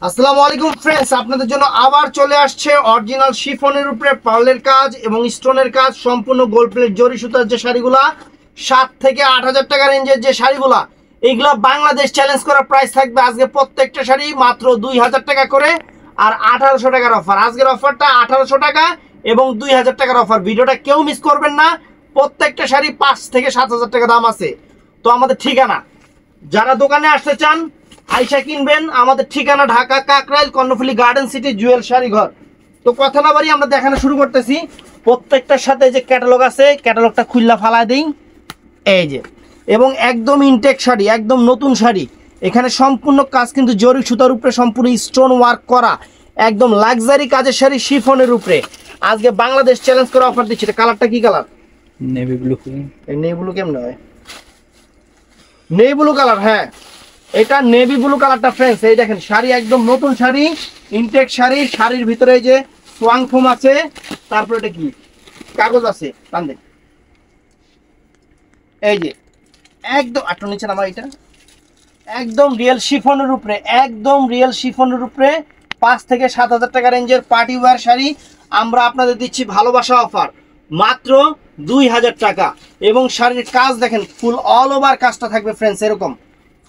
আসসালামু আলাইকুম ফ্রেন্ডস, আপনাদের জন্য আবার চলে আসছে অরিজিনাল শিফনের উপরে পার্লের কাজ এবং স্টোনের কাজ, সম্পূর্ণ গোল্ড প্লেট জরি সুতার যে শাড়িগুলা 7 থেকে 8,000 টাকা রেঞ্জের যে শাড়িগুলা, এইগুলা বাংলাদেশ চ্যালেঞ্জ করা প্রাইস থাকবে আজকে প্রত্যেকটা শাড়ি মাত্র 2,000 টাকা করে আর 1,800 টাকার অফার। আজকের অফারটা 1,800 টাকা এবং 2,000 টাকার অফার। ভিডিওটা কেউ মিস করবেন না। প্রত্যেকটা শাড়ি 5 থেকে 7,000 টাকা দাম আছে। তো আমাদের ঠিকানা, যারা দোকানে আসতে চান আইসা কিনবেন, আমাদের ঠিকানা ঢাকা কাকরাইল কর্ণফুলী গার্ডেন সিটি জুয়েল শাড়ি ঘর। তো কথা না বাড়ি আমরা দেখানো শুরু করতেছি। প্রত্যেকটার সাথে যে ক্যাটালগ আছে, ক্যাটালগটা খুললা ফালা দিই এই যে, এবং একদম ইনটেক শাড়ি, একদম নতুন শাড়ি। এখানে সম্পূর্ণ কাজ কিন্তু জরি সুতার উপরে সম্পূর্ণ স্টোন ওয়ার্ক করা, একদম লাক্সারি কাজের শাড়ি শিফনের উপরে। আজকে বাংলাদেশ চ্যালেঞ্জ করে অফার দিচ্ছে। এটা কালারটা কি কালার? Navy blue. এই নেভি ব্লু কেমন হয়? নেভি ব্লু কালার, হ্যাঁ এটা নেভি ব্লু কালারটা ফ্রেন্ডস। এই দেখেন শাড়ি একদম নতুন শাড়ি, ইনটেক শাড়ি। শাড়ির ভিতরে এই যে সোয়াং ফোম আছে, তারপর এটা কি কাগজ আছে কান্দে, এই যে একদম আটটা নিচে নামা। এটা একদম রিয়েল শিফনের উপরে, একদম রিয়েল শিফনের উপরে 5 থেকে 7,000 টাকা রেঞ্জের পার্টি ওয়্যার শাড়ি আমরা আপনাদের দিচ্ছি ভালোবাসা অফার মাত্র 2,000 টাকা। এবং শাড়ির কাজ দেখেন ফুল অল ওভার কাজটা থাকবে ফ্রেন্ডস, এরকম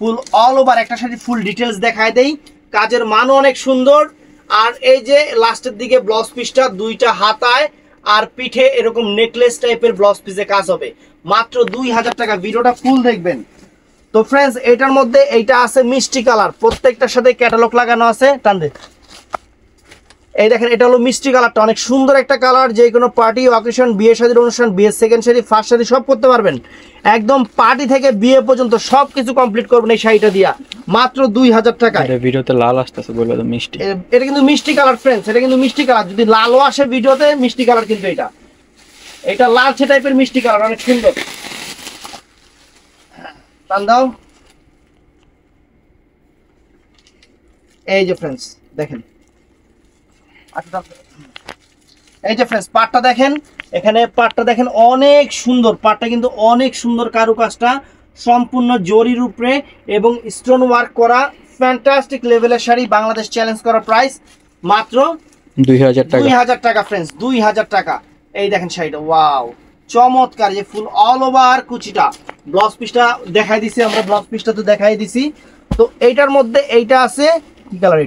ফুল অল ওভার একটা শাড়ি ফুল ডিটেলস দেখায় দেই। কাজের মানও অনেক সুন্দর। আর এই যে লাস্টের দিকে ব্লাউজ পিসটা দুইটা হাতায় আর পিঠে এরকম নেকলেস টাইপের ব্লাউজ পিসে কাজ হবে মাত্র 2,000 টাকা। ভিডিওটা ফুল দেখবেন। তো ফ্রেন্ডস এটার মধ্যে এইটা আছে মিষ্টি কালার, প্রত্যেকটার সাথে ক্যাটালগ লাগানো আছে। টান দে, এই দেখেন এটা হলো মিষ্টি কালারটা, অনেক সুন্দর একটা কালার। যে কোনো পার্টি অকেশন, বিয়ে শাদীর অনুষ্ঠান, বিয়ের সেকেন্ড শাড়ি, ফার্স্ট শাড়ি সব করতে পারবেন। একদম পার্টি থেকে বিয়ে পর্যন্ত সব কিছু কমপ্লিট করবেন এই শাড়িটা দিয়া মাত্র 2,000 টাকায়। ভিডিওতে লাল আসতেছে বলবে তো মিষ্টি। এটা কিন্তু মিষ্টি কালার ফ্রেন্ডস, এটা কিন্তু মিষ্টি কালার। যদি লালও আসে ভিডিওতে, মিষ্টি কালার কিন্তু এটা লালচে টাইপের মিষ্টি কালার, অনেক সুন্দর। টান দাও। এই যে ফ্রেন্ডস দেখেন, এই যে ফ্রেন্ডস পাটটা দেখেন, এখানে পাটটা দেখেন অনেক সুন্দর। পাটটা কিন্তু অনেক সুন্দর, কারুকাজটা সম্পূর্ণ জরির উপরে এবং স্টোন ওয়ার্ক করা ফ্যান্টাস্টিক লেভেলের শাড়ি। বাংলাদেশ চ্যালেঞ্জ করা প্রাইস মাত্র 2,000 টাকা। 2,000 টাকা ফ্রেন্ডস, 2,000 টাকা। এই দেখেন শাড়িটা, ওয়াও চমৎকার। যে ফুল অল ওভার কুচিটা, ব্লাউজ পিসটা দেখাই দিছি আমরা, ব্লাউজ পিসটা তো দেখাই দিছি। তো এইটার মধ্যে এইটা আছে কি কালার?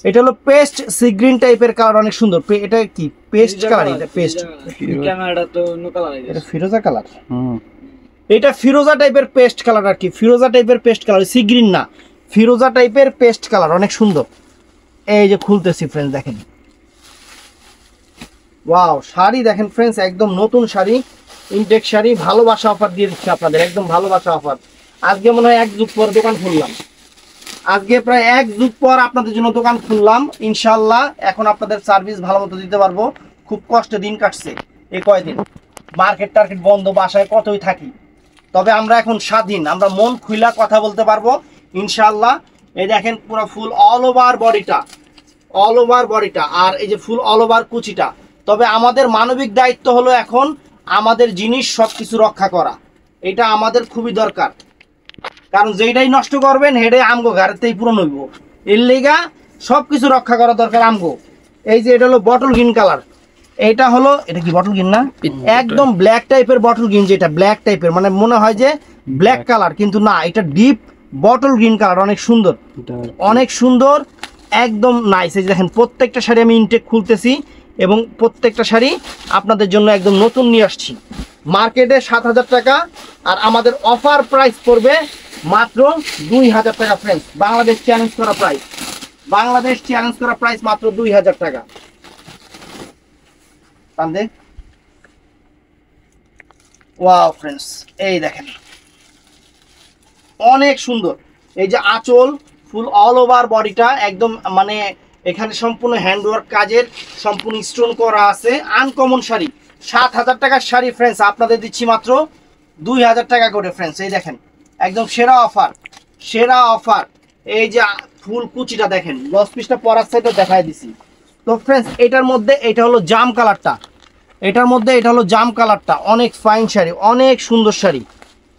এটা হলো পেস্ট সি গ্রিন টাইপের কালার, অনেক সুন্দর। এটা কি পেস্ট কালার? এটা পেস্ট, ক্যামেরাটা তো অন্য কালার। এটা ফিরোজা কালার। এটা ফিরোজা টাইপের পেস্ট কালার আর কি, ফিরোজা টাইপের পেস্ট কালার, সি গ্রিন না, ফিরোজা টাইপের পেস্ট কালার, অনেক সুন্দর। এই যে খুলতেছি ফ্রেন্ডস দেখেন, ওয়াও শাড়ি দেখেন ফ্রেন্ডস, একদম নতুন শাড়ি, ইনটেক শাড়ি। ভালোবাসা অফার দিয়ে দিচ্ছি আপনাদের, একদম ভালোবাসা অফার। আজকে মনে হয় 1 যুগ পর দোকান খুললাম, আজকে প্রায় 1 যুগ পর আপনাদের জন্য দোকান খুললাম। ইনশাল্লাহ এখন আপনাদের সার্ভিস ভালো মতো দিতে পারবো। খুব কষ্টে দিন কাটছে এই কয়দিন, মার্কেট টার্কেট বন্ধ, বাসায় কতই থাকি। তবে আমরা এখন স্বাধীন, আমরা মন খুইলা কথা বলতে পারবো ইনশাল্লাহ। এই দেখেন পুরো ফুল অল ওভার বডিটা, অল ওভার বডিটা, আর এই যে ফুল অল ওভার কুচিটা। তবে আমাদের মানবিক দায়িত্ব হলো এখন আমাদের জিনিস সব কিছু রক্ষা করা, এটা আমাদের খুবই দরকার। কারণ যেটাই নষ্ট করবেন হেডে আমগো ঘরেতেই পুরো নইব, এর লেগা সব কিছু রক্ষা করা দরকার আমগো। এই যে এটা হলো বটল গ্রিন কালার, এটা হলো, এটা কি বটল গ্রিন না, একদম ব্ল্যাক টাইপের বটল গ্রিন, যেটা ব্ল্যাক টাইপের মানে মনে হয় যে ব্ল্যাক কালার, কিন্তু না, এটা ডিপ বটল গ্রিন কালার, অনেক সুন্দর, অনেক সুন্দর, একদম নাইস। এই যে দেখেন প্রত্যেকটা শাড়ি আমি ইনটেক খুলতেছি এবং প্রত্যেকটা শাড়ি আপনাদের জন্য একদম নতুন নিয়ে আসছি। মার্কেটে 7,000 টাকা আর আমাদের অফার প্রাইস পড়বে মাত্র 2,000 টাকা ফ্রেন্ডস। বাংলাদেশ চ্যালেঞ্জ করা প্রাইস, বাংলাদেশ চ্যালেঞ্জ করা প্রাইস মাত্র 2,000 টাকা। ওয়াও ফ্রেন্ডস এই দেখেন অনেক সুন্দর। এই যে আঁচল ফুল অল ওভার বডিটা একদম, মানে এখানে সম্পূর্ণ হ্যান্ডওয়ার্ক কাজের, সম্পূর্ণ স্টোন করা আছে। আনকমন শাড়ি, 7,000 টাকার শাড়ি ফ্রেন্ডস আপনাদের দিচ্ছি মাত্র 2,000 টাকা করে ফ্রেন্ডস। এই দেখেন একদম সেরা অফার, সেরা অফার। এই যে ফুল কুচিটা দেখেন, ব্লাউজ পিসটা পরার সাইডে দেখাই দিছি। তো ফ্রেন্ডস এটার মধ্যে এটা হলো জাম কালারটা, এটার মধ্যে এটা হলো জাম কালারটা, অনেক ফাইন শাড়ি, অনেক সুন্দর শাড়ি।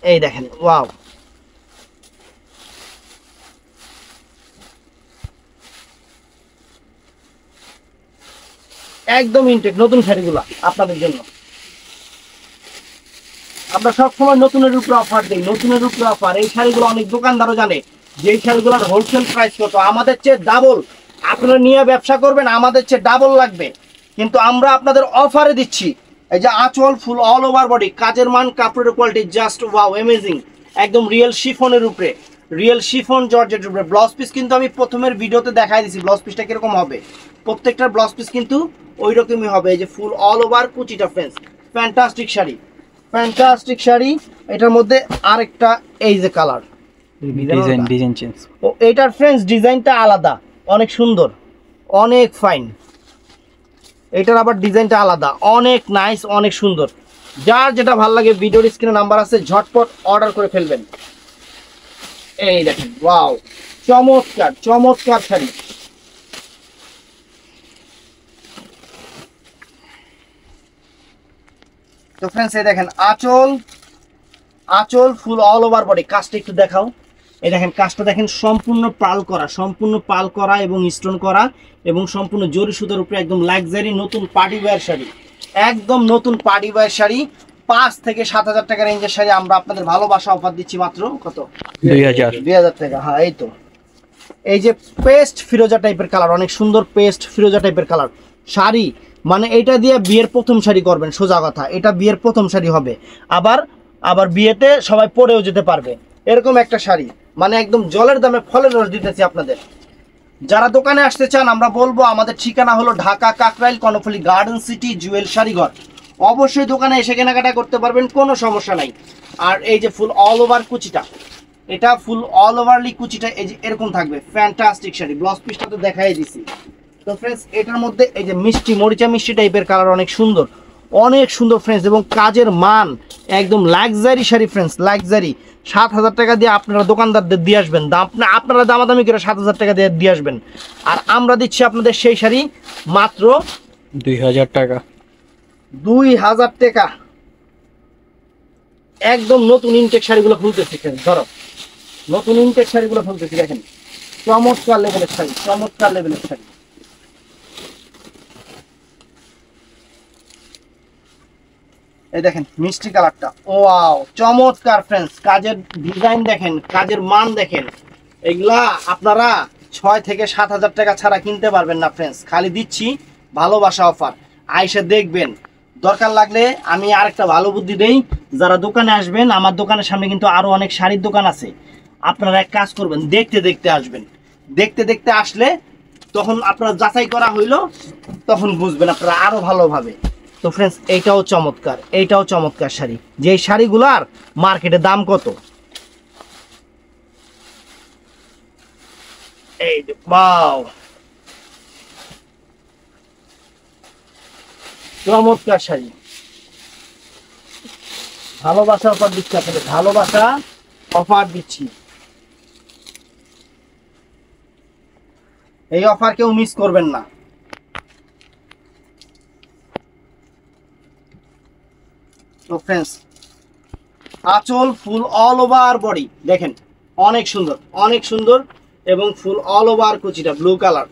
এই দেখেন ওয়াও, একদম ইনটেক নতুন শাড়িগুলো আপনাদের জন্য। আমরা সবসময় নতুনের উপরে অফার দিই, নতুনের উপরে অফার। এই শাড়িগুলো অনেক দোকানদারও জানে যে এই শাড়িগুলোর হোলসেল প্রাইস কত, আমাদের চেয়ে ডাবল। আপনারা নিয়ে ব্যবসা করবেন, আমাদের চেয়ে ডাবল লাগবে, কিন্তু আমরা আপনাদের অফারে দিচ্ছি। এই যে আঁচল ফুল অল ওভার বডি, কাজের মান কাপড়ের কোয়ালিটি জাস্ট ওয়াও অ্যামেজিং, একদম রিয়েল শিফনের উপরে, রিয়েল শিফন জর্জেটের উপরে। ব্লাউজ পিস কিন্তু আমি প্রথমের ভিডিওতে দেখাই দিয়েছি ব্লাউজ পিসটা কিরকম হবে, প্রত্যেকটার ব্লাউজ পিস কিন্তু ওই রকমই হবে। এই যে ফুল অল ওভার কুচিটা friends, fantastic sari, fantastic sari. এটার মধ্যে আরেকটা এই যে কালার, ডিজাইন চেঞ্জ। ও এটার ফ্রেন্ডস ডিজাইনটা আলাদা, অনেক সুন্দর, অনেক ফাইন। এটার আবার ডিজাইনটা আলাদা, অনেক নাইস, অনেক সুন্দর। যার যেটা ভালো লাগে ভিডিওর স্ক্রিনে নাম্বার আছে, ঝটপট অর্ডার করে ফেলবেন। এই দেখেন ওয়াও, চমৎকার চমৎকার শাড়ি। তো ফ্রেন্ডস এই দেখেন আঁচল, আঁচল ফুল অল ওভার বডি। কাজটা একটু দেখাও, এই দেখেন কাজটা দেখেন, সম্পূর্ণ পাল করা, সম্পূর্ণ পাল করা এবং স্টোন করা এবং সম্পূর্ণ জরি সুতার উপরে, একদম লাক্সারি নতুন পার্টি ওয়্যার শাড়ি, একদম নতুন পার্টি ওয়্যার শাড়ি। 5 থেকে 7,000 টাকা রেঞ্জের শাড়ি আমরা আপনাদের ভালোবাসা অফার দিচ্ছি মাত্র কত, 2000 টাকা। হ্যাঁ এই তো, এই যে পেস্ট ফিরোজা টাইপের কালার, অনেক সুন্দর পেস্ট ফিরোজা টাইপের কালার শাড়ি। মানে এটা দিয়ে বিয়ের প্রথম শাড়ি করবেন, সোজা কথা, এটা বিয়ের প্রথম শাড়ি হবে। আবার আবার বিয়েতে সবাই পরেও যেতে পারবে, এরকম একটা শাড়ি। মানে একদম জলের দামে ফলের রস দিতেছি আপনাদের। যারা দোকানে আসতে চান, আমরা বলবো আমাদের ঠিকানা হলো ঢাকা কাকরাইল কর্ণফুলী গার্ডেন সিটি জুয়েল শাড়িঘর। অবশ্যই দোকানে এসে কেনাকাটা করতে পারবেন, কোনো সমস্যা নাই। আর এই যে ফুল অল ওভার কুচিটা, এটা ফুল অল ওভারলি কুচিটা এই যে এরকম থাকবে, ফ্যান্টাস্টিক শাড়ি। ব্লাউজ পিসটা তো দেখাই দিছি। তো ফ্রেন্ডস এটার মধ্যে এই যে মিষ্টি মরিচা মিষ্টি টাইপের কালার, অনেক সুন্দর, অনেক সুন্দর ফ্রেন্ডস, এবং কাজের মান একদম লাক্সারি শাড়ি ফ্রেন্ডস, লাক্সারি। 7,000 টাকা দিয়ে আপনারা দোকানদারদের দিয়ে আসবেন, আপনারা দামাদামি করে 7,000 টাকা দিয়ে আসবেন, আর আমরা দিচ্ছি আপনাদের সেই শাড়ি মাত্র 2000 টাকা। 2000 টাকা। একদম নতুন ইনটেক শাড়িগুলো খুলতেছি ফ্রেন্ডস, ধরো নতুন ইনটেক শাড়িগুলো খুলতেছি, দেখেন চমৎকার লেভেলের শাড়ি, চমৎকার লেভেলের শাড়ি। এই দেখেন মিষ্টি কালারটা, ওয়াও চমৎকার ফ্রেন্ডস। কাজের ডিজাইন দেখেন, কাজের মান দেখেন। এগুলা আপনারা 6 থেকে 7,000 টাকা ছাড়া কিনতে পারবেন না ফ্রেন্ডস। খালি দিচ্ছি ভালোবাসা অফার, আইসা দেখবেন। দরকার লাগলে আমি আরেকটা ভালো বুদ্ধি দেই, যারা দোকানে আসবেন, আমার দোকানের সামনে কিন্তু আরো অনেক শাড়ির দোকান আছে। আপনারা এক কাজ করবেন, দেখতে দেখতে আসবেন, দেখতে দেখতে আসলে তখন আপনারা যাচাই করা হইলো, তখন বুঝবেন আপনারা আরো ভালোভাবে। তো ফ্রেন্ডস এইটাও চমৎকার, এইটাও চমৎকার শাড়ি। যে শাড়িগুলার মার্কেটে দাম কত, এই ওয়াও চমৎকার শাড়ি। ভালোবাসা অফার দিচ্ছি আপনাদের, ভালোবাসা অফার দিচ্ছি। এই অফার কেউ মিস করবেন না। তো ফ্রেন্ডস আঁচল ফুল অল ওভার বডি দেখেন, অনেক সুন্দর, অনেক সুন্দর, এবং ফুল অল ওভার কুচিটা ব্লু কালার,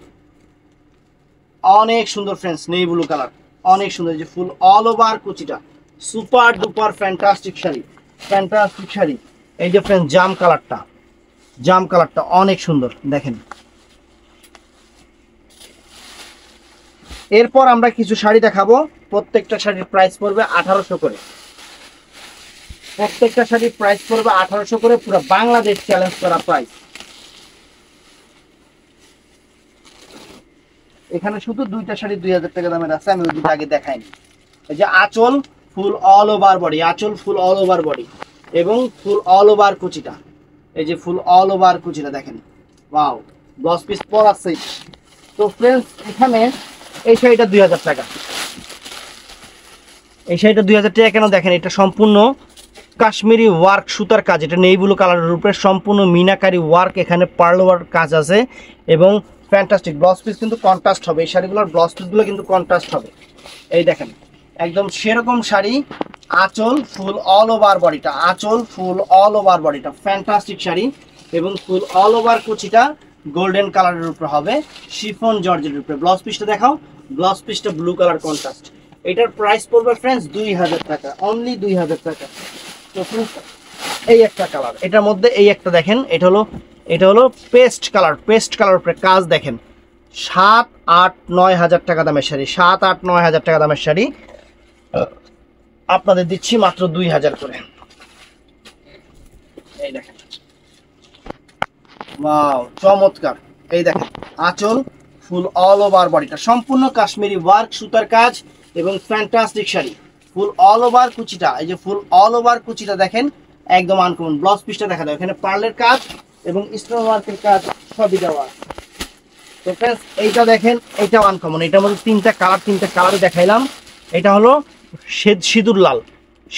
অনেক সুন্দর ফ্রেন্ডস, নেই ব্লু কালার, অনেক সুন্দর। যে ফুল অল ওভার কুচিটা, super duper fantastic sari, fantastic sari. এই যে ফ্রেন্ডস জাম কালারটা, জাম কালারটা অনেক সুন্দর দেখেন। এরপর আমরা কিছু শাড়ি দেখাবো, প্রত্যেকটা শাড়ির প্রাইস পড়বে 1800 করে, প্রত্যেকটা শাড়ির প্রাইস পড়বে 1800 করে, পুরো বাংলাদেশ চ্যালেঞ্জ করা প্রাইস। এখানে শুধু দুইটা শাড়ি 2000 টাকা দামের আছে, আমি ওই দুটো আগে দেখাইনি। এই যে আঁচল ফুল অল ওভার বডি, আঁচল ফুল অল ওভার বডি এবং ফুল অল ওভার কুচিটা, এই যে ফুল অল ওভার কুচিটা দেখেন, ওয়াও 10 পিস পর আছে। তো ফ্রেন্ডস এখানে এই শাড়িটা 2000 টাকা, এই শাড়িটা 2000 টাকা কেন দেখেন, এটা সম্পূর্ণ কাশ্মীরি ওয়ার্ক সুতার কাজ, এটা নেই ব্লু কালারের উপরে সম্পূর্ণ মিনাকারি ওয়ার্ক, এখানে পার্ল ওয়ার্ক কাজ আছে এবং ফ্যান্টাস্টিক। ব্লাউজ পিস কিন্তু কন্ট্রাস্ট হবে, এই শাড়িগুলোর ব্লাউজ পিসগুলো কিন্তু কন্ট্রাস্ট হবে। এই দেখেন একদম সেরকম শাড়ি, আঁচল ফুল অল ওভার বডিটা, আঁচল ফুল অল ওভার বডিটা ফ্যান্টাস্টিক শাড়ি, এবং ফুল অল ওভার কুচিটা গোল্ডেন কালারের উপরে হবে, শিফন জর্জের উপরে। ব্লাউজ পিসটা দেখাও, ব্লাউজ পিসটা ব্লু কালার কন্ট্রাস্ট। এটার প্রাইস পড়বে ফ্রেন্ডস 2000 টাকা, অনলি 2000 টাকা। তো friends, এই একটা কালার, এটার মধ্যে এই একটা দেখেন, এটা হলো পেস্ট কালার উপরে কাজ দেখেন। 7-8-9 হাজার টাকা দামের শাড়ি, 7-8-9 হাজার টাকা দামের শাড়ি আপনাদের দিচ্ছি মাত্র 2000 করে। এই দেখেন, ওয়াও চমৎকার। এই দেখেন আঁচল, ফুল অল ওভার বডিটা সম্পূর্ণ কাশ্মীরি ওয়ার্ক সুতার কাজ এবং ফ্যান্টাস্টিক শাড়ি। ফুল অল ওভার কুচিটা, এই যে ফুল অল ওভার কুচিটা দেখেন একদম আনকমন। ব্লাউজ পিসটা দেখা দাও, এখানে পার্লের কাজ এবং স্টোন ওয়ার্কের কাজ সবই দেওয়া। তো ফ্রেন্ডস এইটা দেখেন, এইটাও আনকমন। এটার মধ্যে তিনটা কালার দেখাইলাম। এটা হলো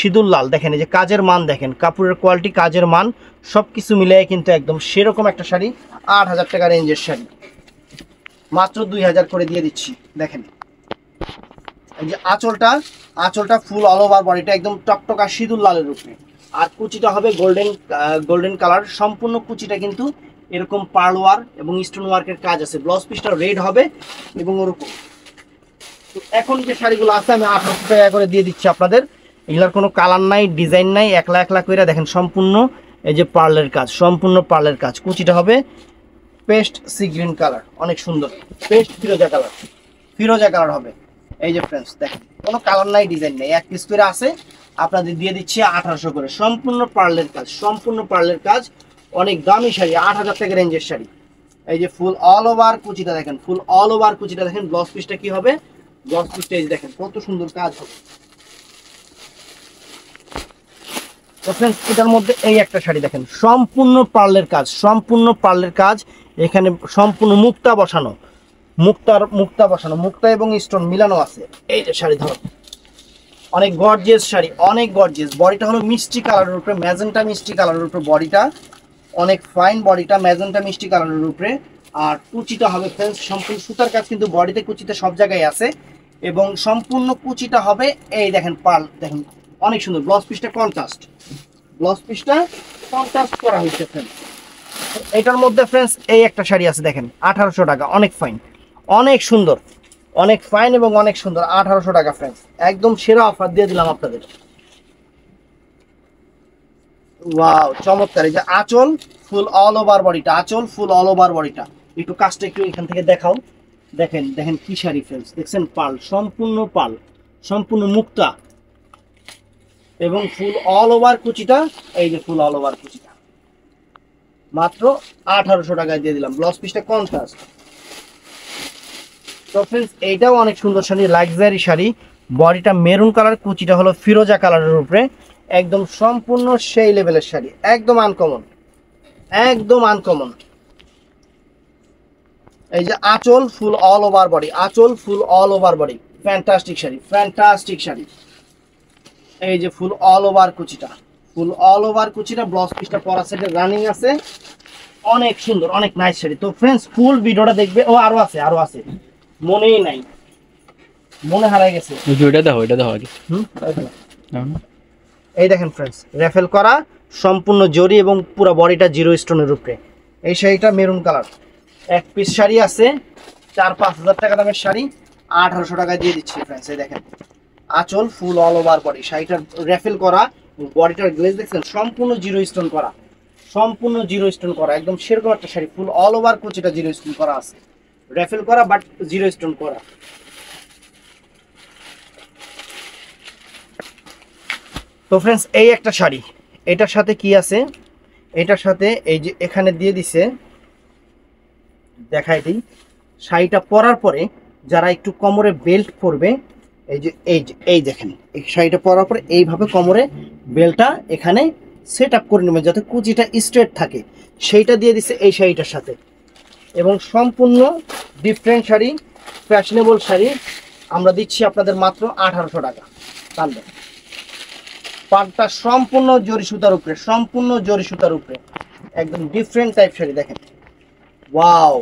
সিঁদুর লাল দেখেন, এই যে কাজের মান দেখেন, কাপড়ের কোয়ালিটি, কাজের মান সবকিছু মিলিয়ে কিন্তু একদম সেরকম একটা শাড়ি। 8000 টাকা রেঞ্জের শাড়ি মাত্র 2000 করে দিয়ে দিচ্ছি। দেখেন এই যে আঁচলটা ফুল অল ওভার বডিটা একদম টকটকা সিঁদুর লালের উপরে, আর কুচিটা হবে গোল্ডেন কালার। সম্পূর্ণ কুচিটা কিন্তু এরকম পার্ল ওয়ার্ক এবং স্টোন ওয়ার্কের কাজ আছে। ব্লাউজ পিসটা রেড হবে এবং ওরকম। তো এখন যে শাড়িগুলো আছে আমি 800 টাকা করে দিয়ে দিচ্ছি আপনাদের। এগুলার কোনো কালার নাই, ডিজাইন নাই, একলা করে দেখেন সম্পূর্ণ এই যে পার্লের কাজ, সম্পূর্ণ পার্লের কাজ। কুচিটা হবে পেস্ট সি গ্রিন কালার, অনেক সুন্দর, পেস্ট ফিরোজা কালার হবে। এই যে ফ্রেন্ডস দেখেন, কোনো কালার নাই, ডিজাইন নেই, এক পিস করে আছে, আপনাদের দিয়ে দিচ্ছি 1800 করে। সম্পূর্ণ পার্লের কাজ, অনেক দামি শাড়ি, 8000 টাকা রেঞ্জের শাড়ি। এই যে ফুল অল ওভার কুচিটা দেখেন, ব্লাউজ পিসটা কি হবে, ব্লাউজ পিসটা এই দেখেন কত সুন্দর কাজ হবে। তো ফ্রেন্ডস এটার মধ্যে এই একটা শাড়ি দেখেন, সম্পূর্ণ পার্লের কাজ, এখানে সম্পূর্ণ মুক্তা বসানো, মুক্তা এবং স্টোন মিলানো আছে। এই যে শাড়ি ধরো, অনেক গর্জিয়াস শাড়ি, অনেক গর্জিয়াস। বডিটা হলো মিষ্টি কালারের উপরে, ম্যাজেন্টা মিষ্টি কালারের উপরে বডিটা, অনেক ফাইন বডিটা, ম্যাজেন্টা মিষ্টি কালারের উপরে। আর কুচিটা হবে ফ্রেন্ডস সম্পূর্ণ সুতার কাজ, কিন্তু বডিতে কুচিতে সব জায়গায় আছে এবং সম্পূর্ণ কুচিটা হবে এই দেখেন পার্ল দেখেন, অনেক সুন্দর। ব্লাউজ পিসটা কন্ট্রাস্ট করা হয়েছে ফ্রেন্ডস। এটার মধ্যে ফ্রেন্ডস এই একটা শাড়ি আছে দেখেন 1800 টাকা, অনেক ফাইন, অনেক সুন্দর, অনেক ফাইন এবং অনেক সুন্দর। 1800 টাকা ফ্রেন্ডস, একদম সেরা অফার দিয়ে দিলাম আপনাদের। ওয়াও চমৎকার। এই যে আঁচল ফুল অল ওভার বডিটা, একটু কাজটা একটু এখান থেকে দেখাও। দেখেন কি শাড়ি ফ্রেন্ডস, দেখছেন পার্ল, সম্পূর্ণ মুক্তা এবং ফুল অল ওভার কুচিটা। এই যে ফুল অল ওভার কুচিটা মাত্র 1800 টাকায় দিয়ে দিলাম। ব্লাউজ পিসটা কন্ট্রাস্ট। তো ফ্রেন্ডস এইটাও অনেক সুন্দর শাড়ি, লাক্সারি শাড়ি, বডিটা মেরুন কালার, কুচিটা হলো ফিরোজা কালারের উপরে, একদম সম্পূর্ণ সেই লেভেলের শাড়ি, একদম আনকমন। এই যে আঁচল ফুল all over body, fantastic sari. এই যে ফুল অল ওভার কুচিটা, ব্লাউজ পিসটা পরা সেটে রানিং আছে, অনেক সুন্দর, অনেক নাইস শাড়ি। তো ফ্রেন্ডস ফুল ভিডিওটা দেখবে। ও আরো আছে, মনেই নাই, মনে হারাই গেছে। ওইটা দাও আগে। এই দেখেন ফ্রেন্ডস, রেফেল করা সম্পূর্ণ জরি এবং পুরো বডিটা জিরো স্টোনের উপরে। এই শাড়িটা মেরুন কালার, এক পিস শাড়ি আছে, 4-5 হাজার টাকা দামের শাড়ি 1800 টাকায় দিয়ে দিচ্ছি ফ্রেন্ডস। এই দেখেন আঁচল ফুল অল ওভার বডি, শাড়িটা রেফেল করা, বডিটার গ্লেজ দেখছেন সম্পূর্ণ জিরো স্টোন করা, একদম সেরকম একটা শাড়ি। ফুল অল ওভার কুচিটা জিরো স্টোন করা আছে, রেফেল করা বাট জিরো স্টোন করা। তো ফ্রেন্ডস এই একটা শাড়ি, এটার সাথে কি আছে, এটার সাথে এই যে এখানে দিয়ে দিছে, দেখাই দিই। শাড়িটা পরার পরে যারা একটু কোমরে বেল্ট পরবে, এই দেখেন এই শাড়িটা পরার পরে এইভাবে কোমরে বেল্টটা এখানে সেট আপ করে নেবেন যাতে কুচিটা স্ট্রেট থাকে, সেইটা দিয়ে দিছে এই শাড়িটার সাথে। এবং সম্পূর্ণ ডিফারেন্ট শাড়ি, ফ্যাশনেবল শাড়ি আমরা দিচ্ছি আপনাদের মাত্র 1800 টাকা। তাহলে পাটটা সম্পূর্ণ জরি সুতার উপরে, একদম ডিফারেন্ট টাইপ শাড়ি। দেখেন ওয়াও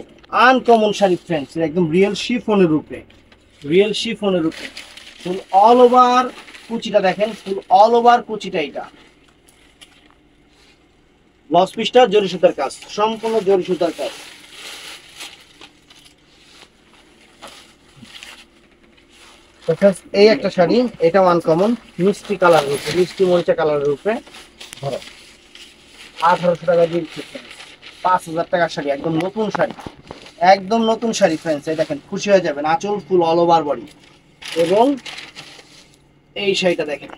আনকমন শাড়ি ফ্রেন্ডস, একদম রিয়েল শিফনের উপরে, ফুল অল ওভার কুচিটা দেখেন, ফুল অল ওভার কুচিটা। এটা ব্লাউজ পিসটা জরি সুতার কাজ, সম্পূর্ণ জরি সুতার কাজ। তো friends, এই একটা শাড়ি, এটা আনকমন মিষ্টি কালারের উপরে, মিষ্টি মরিচা কালারের উপরে ধরো 1800 টাকা দিয়ে দিচ্ছি friends। 5000 টাকার শাড়ি, একদম নতুন শাড়ি, একদম নতুন শাড়ি ফ্রেন্ডস। এই দেখেন খুশি হয়ে যাবেন, আঁচল ফুল অল ওভার বডি। এবং এই শাড়িটা দেখেন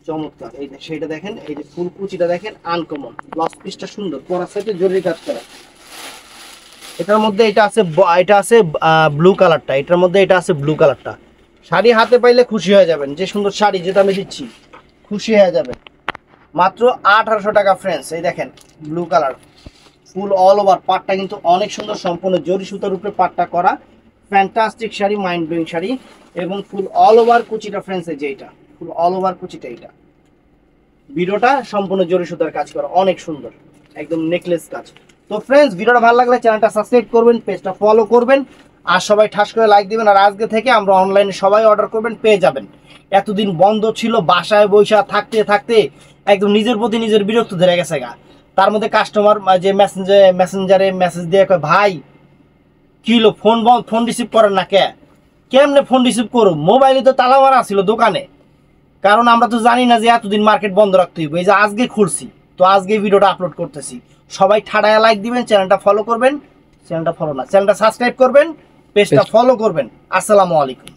চমৎকার, এই শাড়িটা দেখেন, এই যে ফুল কুচিটা দেখেন আনকমন, ব্লাউজ পিসটা সুন্দর, পরা সাইডে জরি কাজ করা। এটার মধ্যে এটা আছে ব্লু কালারটা, এটার মধ্যে এটা আছে ব্লু কালারটা। শাড়ি হাতে পাইলে খুশি হয়ে যাবেন, যে সুন্দর শাড়ি যেটা আমি দিচ্ছি খুশি হয়ে যাবেন। মাত্র 1800 টাকা ফ্রেন্ডস। এই দেখেন ব্লু কালার, ফুল অল ওভার, পাটটা কিন্তু অনেক সুন্দর, সম্পূর্ণ জরি সুতার উপরে পাটটা করা, fantastic sari, mind blowing sari. এবং ফুল অল ওভার কুচিটা ফ্রেন্ডস, এই যে এটা ফুল অল ওভার কুচিটা, এটা ভিডিওটা সম্পূর্ণ জরি সুতার কাজ করা, অনেক সুন্দর, একদম নেকলেস কাজ। তো ফ্রেন্ডস, ভিডিওটা ভালো লাগলে চ্যানেলটা সাবস্ক্রাইব করবেন, পেজটা ফলো করবেন, আর সবাই ঠাস করে লাইক দিবেন। আর আজকে থেকে আমরা অনলাইনে সবাই অর্ডার করবেন, পেয়ে যাবেন। এতদিন বন্ধ ছিল, বাসায় বৈশা থাকতে থাকতে একদম নিজের প্রতি নিজের বিরক্ত ধরে গেছে গা। তার মধ্যে কাস্টমার যে মেসেঞ্জারে মেসেজ দিয়ে কয়, ভাই কি হলো, ফোন রিসিভ করেন না কে? কেমনে ফোন রিসিভ করো, মোবাইলে তো তালা মারা ছিল দোকানে, কারণ আমরা তো জানি না যে এতদিন মার্কেট বন্ধ রাখতে হইব। এই যে আজকে খুলছি, তো আজকে ভিডিওটা আপলোড করতেছি। সবাই ঠাড়ায় লাইক দিবেন, চ্যানেলটা ফলো করবেন, চ্যানেলটা সাবস্ক্রাইব করবেন, পেজটা ফলো করবেন। আসসালামু আলাইকুম।